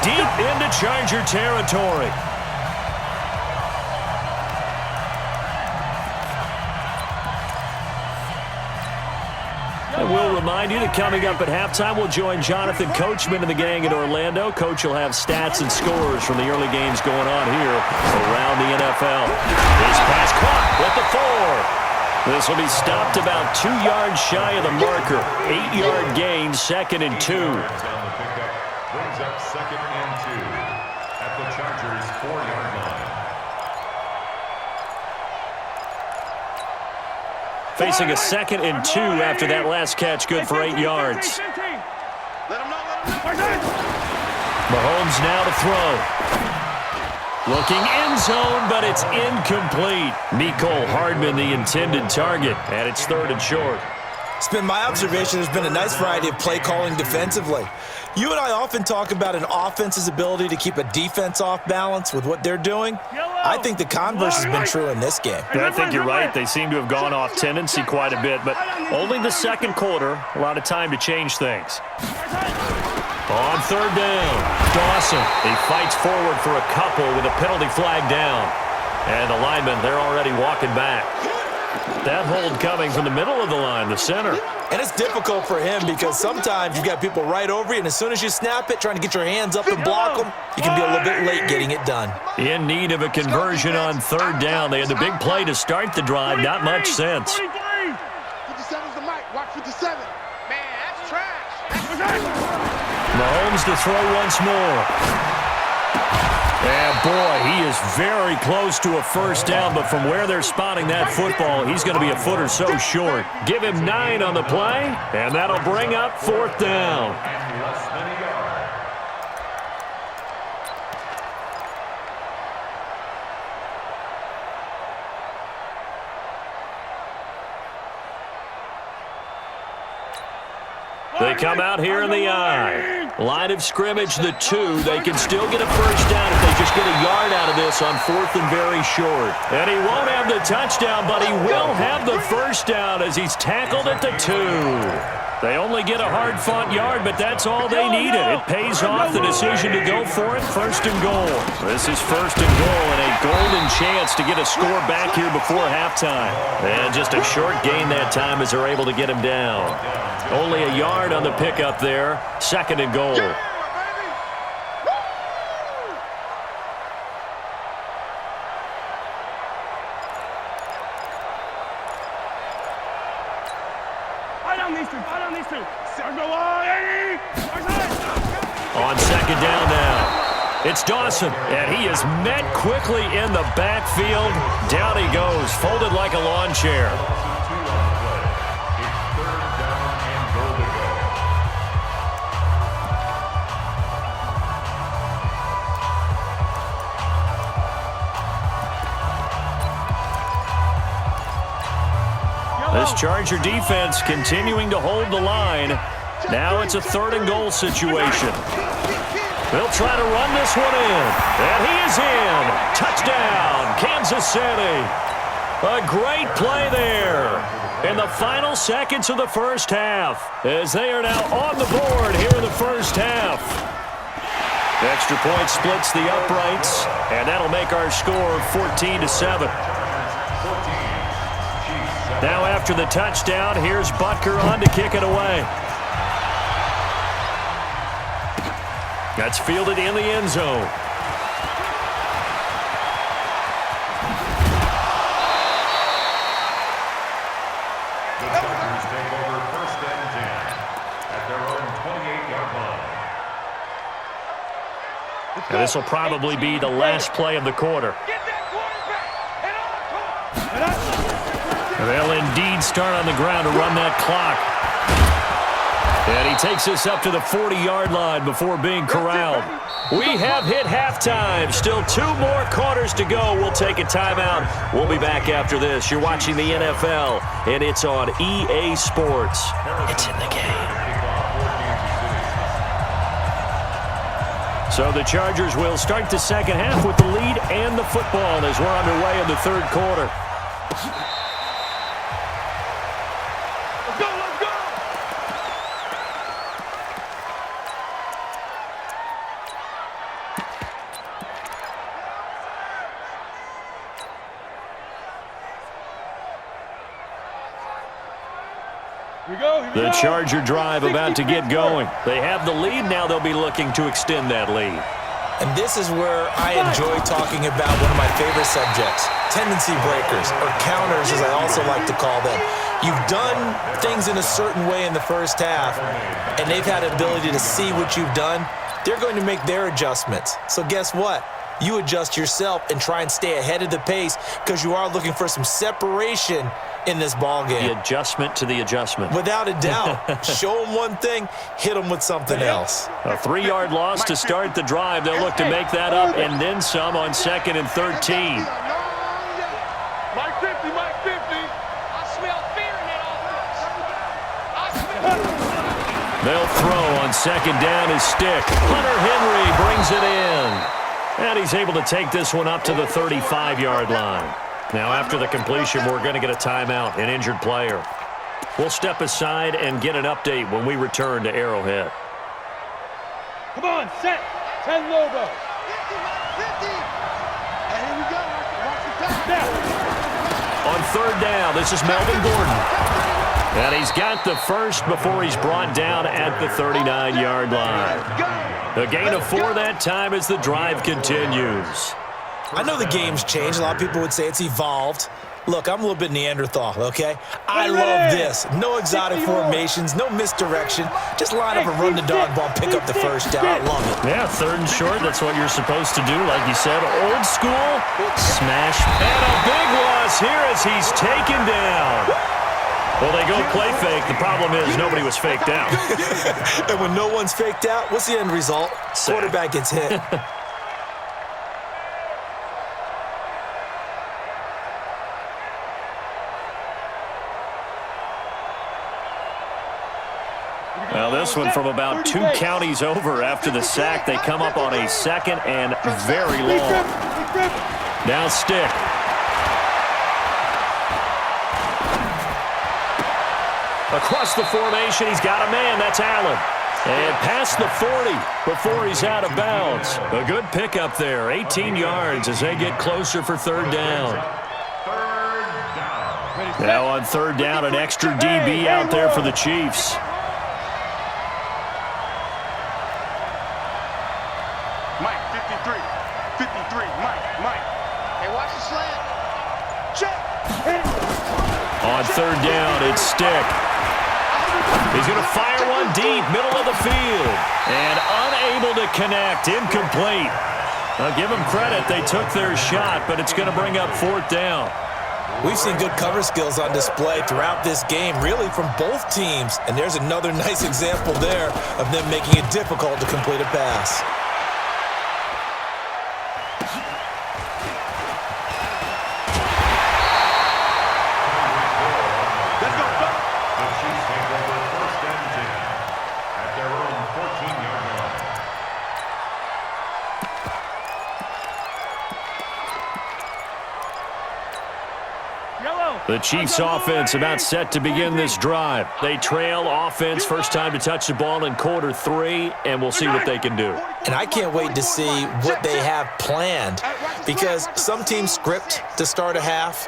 deep into Charger territory. And we'll remind you that coming up at halftime, we'll join Jonathan Coachman and the gang in Orlando. Coach will have stats and scores from the early games going on here around the NFL. His pass caught with the 4. This will be stopped about 2 yards shy of the marker. 8-yard gain, 2nd and 2. Brings up 2nd and 2 at the Chargers' 4-yard line. Facing a 2nd and 2 after that last catch, good for 8 yards. Mahomes now to throw. Looking end zone, but it's incomplete. Mecole Hardman, the intended target, and it's 3rd and short. It's been my observation there's been a nice variety of play calling defensively. You and I often talk about an offense's ability to keep a defense off balance with what they're doing. I think the converse has been true in this game. I think you're right. They seem to have gone off tendency quite a bit, but only the 2nd quarter, a lot of time to change things. On 3rd down, Dawson. He fights forward for a couple with a penalty flag down. And the linemen, they're already walking back. That hold coming from the middle of the line, the center. And it's difficult for him because sometimes you've got people right over you, and as soon as you snap it, trying to get your hands up and block them, you can be a little bit late getting it done. In need of a conversion on 3rd down. They had the big play to start the drive. Not much sense. 57's the mic. Watch 57. Man, that's trash. Mahomes to throw once more. And boy, he is very close to a 1st down, but from where they're spotting that football, he's going to be a foot or so short. Give him 9 on the play, and that'll bring up 4th down. They come out here in the I. Line of scrimmage, the 2. They can still get a 1st down if they just get a yard out of this on 4th and very short. And he won't have the touchdown, but he will have the 1st down as he's tackled at the 2. They only get a hard-fought yard, but that's all they needed. It pays off the decision to go for it, 1st and goal. This is 1st and goal and a golden chance to get a score back here before halftime. And just a short gain that time as they're able to get him down. Only a yard on the pickup there, 2nd and goal. On 2nd down now, it's Dawson, and he is met quickly in the backfield. Down he goes, folded like a lawn chair. This Charger defense continuing to hold the line. Now it's a 3rd and goal situation. They'll try to run this one in. And he is in. Touchdown, Kansas City. A great play there in the final seconds of the 1st half as they are now on the board here in the 1st half. Extra point splits the uprights, and that'll make our score 14-7. Now after the touchdown, here's Butker on to kick it away. That's fielded in the end zone. The Chargers take over 1st and 10 at their own 28-yard line. And this will probably be the last play of the quarter. They'll indeed start on the ground to run that clock. And he takes us up to the 40-yard line before being corralled. We have hit halftime. Still 2 more quarters to go. We'll take a timeout. We'll be back after this. You're watching the NFL, and it's on EA Sports. It's in the game. So the Chargers will start the 2nd half with the lead and the football as we're underway in the 3rd quarter. The Charger drive about to get going. They have the lead. Now they'll be looking to extend that lead. And this is where I enjoy talking about one of my favorite subjects, tendency breakers, or counters as I also like to call them. You've done things in a certain way in the first half, and they've had an ability to see what you've done. They're going to make their adjustments. So guess what? You adjust yourself and try and stay ahead of the pace because you are looking for some separation in this ball game. The adjustment to the adjustment. Without a doubt. Show them one thing, hit them with something else. A 3-yard loss to start the drive. They'll look to make that up and then some on 2nd and 13. Mike 50, Mike 50. I smell fear in that offense. They'll throw on 2nd down his stick. Hunter Henry brings it in. And he's able to take this one up to the 35-yard line. Now, after the completion, we're going to get a timeout, an injured player. We'll step aside and get an update when we return to Arrowhead. Come on, set. 10 Lobo. 50, and here we go. Watch the pass. On 3rd down, this is Melvin Gordon. And he's got the first before he's brought down at the 39-yard line. A gain of 4 that time as the drive continues. I know the game's changed. A lot of people would say it's evolved. Look, I'm a little bit Neanderthal, okay? I love this. No exotic formations, no misdirection. Just line up and run the dog ball, pick up the first down. I love it. Yeah, 3rd and short, that's what you're supposed to do. Like you said, old school, smash. And a big loss here as he's taken down. Well, they go play fake. The problem is nobody was faked out. And when no one's faked out, what's the end result? Quarterback gets hit. Well, this one from about 2 counties over after the sack. They come up on a 2nd and very long. Now stick. Across the formation, he's got a man. That's Allen. And past the 40 before he's out of bounds. A good pickup there. 18 yards as they get closer for 3rd down. Now on 3rd down, an extra DB out there for the Chiefs. Mike 53, 53, Mike. Hey, watch the slant. Check. On 3rd down, it's Stick. He's going to fire one deep, middle of the field. And unable to connect, incomplete. I'll give them credit. They took their shot, but it's going to bring up 4th down. We've seen good cover skills on display throughout this game, really from both teams. And there's another nice example there of them making it difficult to complete a pass. The Chiefs offense about set to begin this drive. They trail offense, first time to touch the ball in quarter 3, and we'll see what they can do. And I can't wait to see what they have planned, because some teams script to start a half.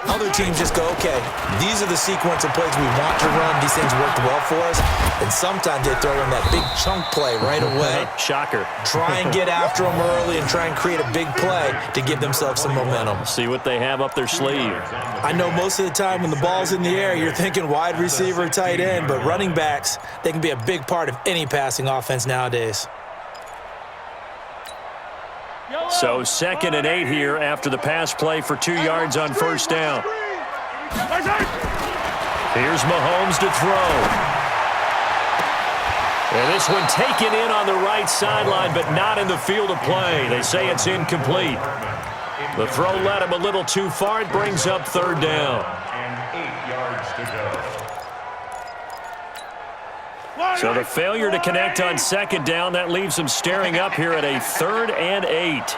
Other teams just go, okay, these are the sequence of plays we want to run. These things worked well for us. And sometimes they throw in that big chunk play right away. Shocker. Try and get after them early and try and create a big play to give themselves some momentum. See what they have up their sleeve. I know most of the time when the ball's in the air, you're thinking wide receiver, tight end, but running backs, they can be a big part of any passing offense nowadays. So 2nd and 8 here after the pass play for 2 yards on 1st down. Here's Mahomes to throw. And this one taken in on the right sideline, but not in the field of play. They say it's incomplete. The throw led him a little too far. It brings up 3rd down. And 8 yards to go. So the failure to connect on 2nd down, that leaves them staring up here at a 3rd and 8.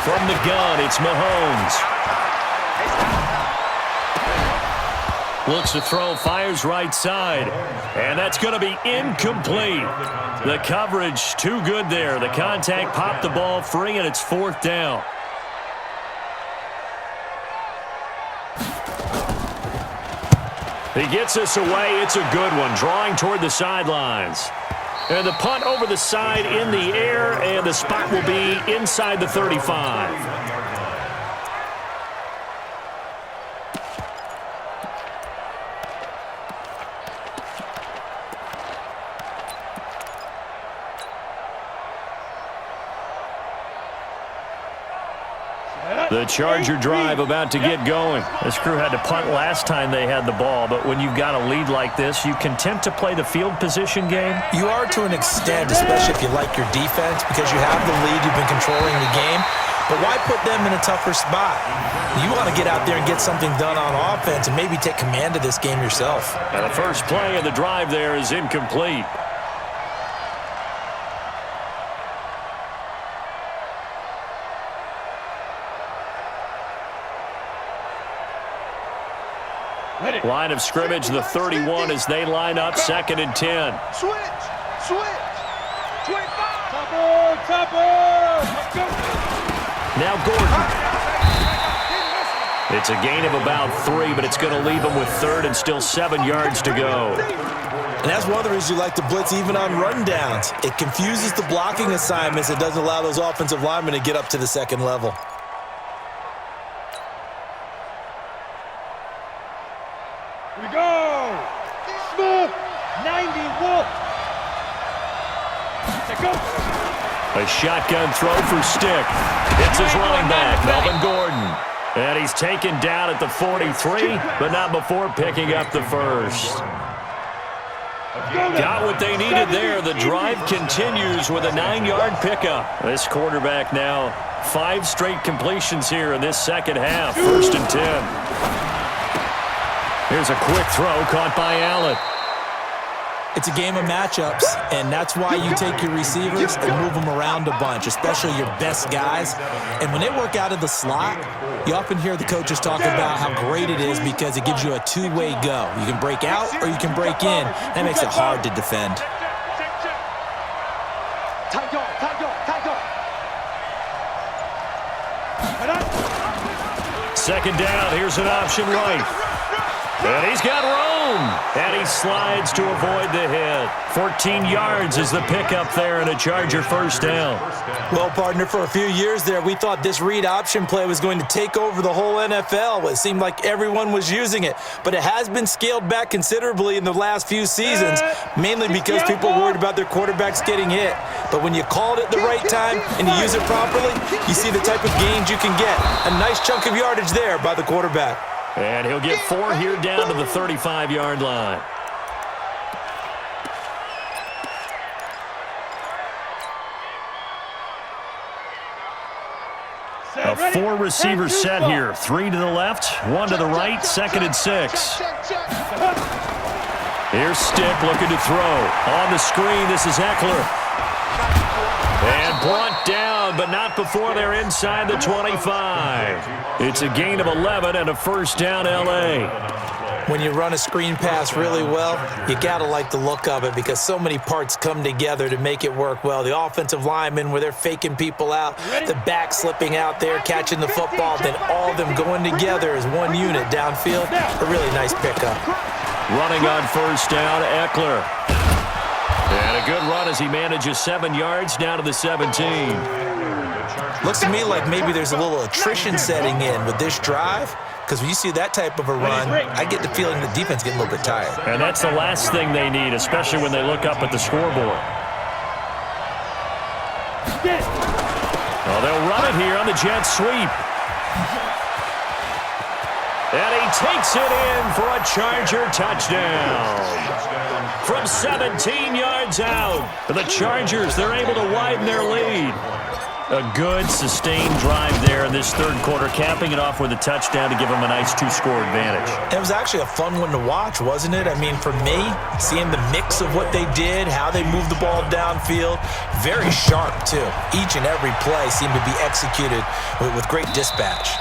From the gun, it's Mahomes. Looks to throw, fires right side. And that's going to be incomplete. The coverage too good there. The contact popped the ball free, and it's 4th down. He gets this away. It's a good one, drawing toward the sidelines. And the punt over the side in the air, and the spot will be inside the 35. The Charger drive about to get going. This crew had to punt last time they had the ball, but when you've got a lead like this, you content to play the field position game? You are to an extent, especially if you like your defense, because you have the lead, you've been controlling the game. But why put them in a tougher spot? You want to get out there and get something done on offense and maybe take command of this game yourself. And the first play of the drive there is incomplete. Line of scrimmage, the 31 as they line up, 2nd and 10. Switch. 25. Topper. Now Gordon. It's a gain of about 3, but it's going to leave them with 3rd and still 7 yards to go. And that's one of the reasons you like to blitz even on rundowns. It confuses the blocking assignments. It doesn't allow those offensive linemen to get up to the second level. Here we go. Smith. 90 Wolf. Let's go. A shotgun throw for Stick. It's his running back, Melvin Gordon. And he's taken down at the 43, but not before picking up the first. Got what they needed there. The drive continues with a 9-yard pickup. This quarterback now 5 straight completions here in this second half. 1st and 10. Here's a quick throw caught by Allen. It's a game of matchups, and that's why you take your receivers and move them around a bunch, especially your best guys. And when they work out of the slot, you often hear the coaches talk about how great it is because it gives you a two-way go. You can break out or you can break in. That makes it hard to defend. Second down, here's an option right. And he's got room. And he slides to avoid the hit. 14 yards is the pickup there and a Charger first down. Well, partner, for a few years there, we thought this read option play was going to take over the whole NFL. It seemed like everyone was using it. But it has been scaled back considerably in the last few seasons, mainly because people are worried about their quarterbacks getting hit. But when you call it at the right time and you use it properly, you see the type of gains you can get. A nice chunk of yardage there by the quarterback. And he'll get 4 here down to the 35-yard line. A 4-receiver set here. 3 to the left, 1 to the right, 2nd and 6. Here's Stick looking to throw. On the screen, this is Eckler. And brought down, but not before they're inside the 25. It's a gain of 11 and a first down, L.A. When you run a screen pass really well, you got to like the look of it because so many parts come together to make it work well. The offensive linemen, where they're faking people out, the back slipping out there, catching the football, then all of them going together as one unit downfield. A really nice pickup. Running on first down, Eckler. And a good run as he manages 7 yards down to the 17. Looks to me like maybe there's a little attrition setting in with this drive. Because when you see that type of a run, I get the feeling the defense getting a little bit tired. And that's the last thing they need, especially when they look up at the scoreboard. Well, they'll run it here on the jet sweep. And he takes it in for a Charger touchdown. From 17 yards out, the Chargers, they're able to widen their lead. A good, sustained drive there in this third quarter, capping it off with a touchdown to give them a nice 2-score advantage. It was actually a fun one to watch, wasn't it? I mean, for me, seeing the mix of what they did, how they moved the ball downfield, very sharp, too. Each and every play seemed to be executed with great dispatch.